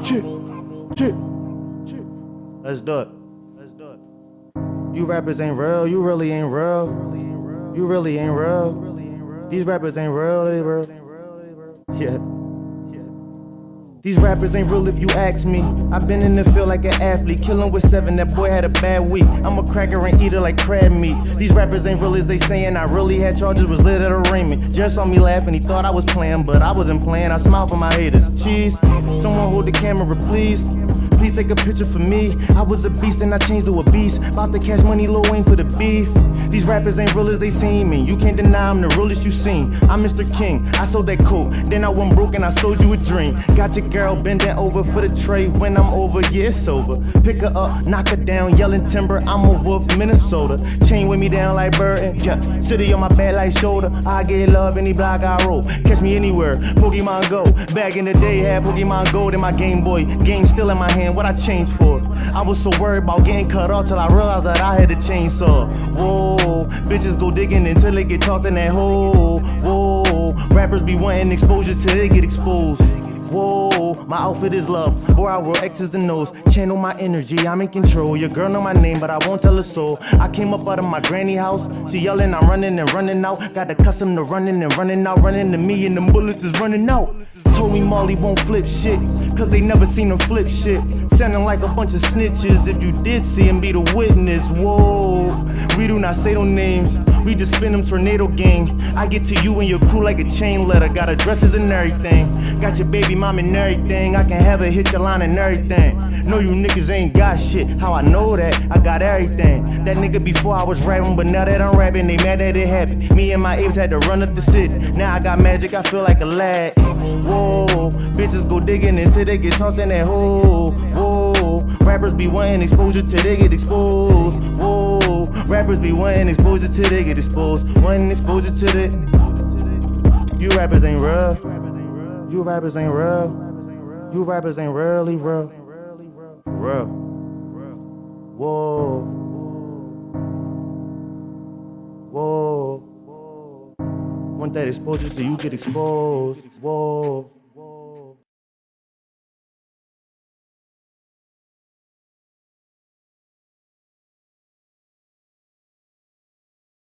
Chip, chip, chip. Let's do it. You rappers ain't real, you really ain't real. You really ain't real. These rappers ain't real, they real. Yeah. These rappers ain't real if you ask me. I've been in the field like an athlete, killing with 7, that boy had a bad week. I'm a cracker and eater like crab meat. These rappers ain't real as they saying. I really had charges, was lit at arraignment. Just saw me laughing, he thought I was playing, but I wasn't playing. I smile for my haters. Cheese, someone hold the camera, please. Please take a picture for me. I was a beast and I changed to a beast. About to cash money, Lil Wayne for the beef. These rappers ain't real as they seem me. You can't deny I'm the realest you seen. I'm Mr. King, I sold that coat. Then I went broke and I sold you a dream. Got your girl bending over for the tray. When I'm over, yeah, it's over. Pick her up, knock her down, yelling timber. I'm a wolf, Minnesota. Chain with me down like Burton. Yeah, city on my back like shoulder. I get love any block I roll. Catch me anywhere, Pokemon Go. Back in the day, had Pokemon Gold in my Game Boy. Game still in my hand, what I changed for? I was so worried about getting cut off till I realized that I had a chainsaw. Whoa, bitches go digging until they get tossed in that hole. Whoa, rappers be wanting exposure till they get exposed. Whoa, my outfit is love, or I roll X's and O's. Channel my energy, I'm in control. Your girl know my name, but I won't tell her so. I came up out of my granny house. She yelling, I'm running and running out. Got accustomed to running and running out. Running to me and them bullets is running out. Told me Molly won't flip shit, cause they never seen him flip shit. Sounding like a bunch of snitches. If you did see him, be the witness. Whoa, we do not say no names, we just spin them tornado gang. I get to you and your crew like a chain letter. Got addresses and everything. Got your baby mom and everything. I can have her hit your line and everything. Know you niggas ain't got shit. How I know that? I got everything. That nigga before I was rapping, but now that I'm rapping, they mad that it happened. Me and my apes had to run up the city. Now I got magic, I feel like a lad. Whoa, bitches go digging until they get tossed in that hole. Whoa, rappers be wanting exposure till they get exposed. Whoa, rappers be wanting exposure till they get exposed. Wanting exposure to the. You rappers ain't real. You rappers ain't real. You rappers ain't really real. Real. Whoa. Whoa. Want that exposure so you get exposed. Whoa.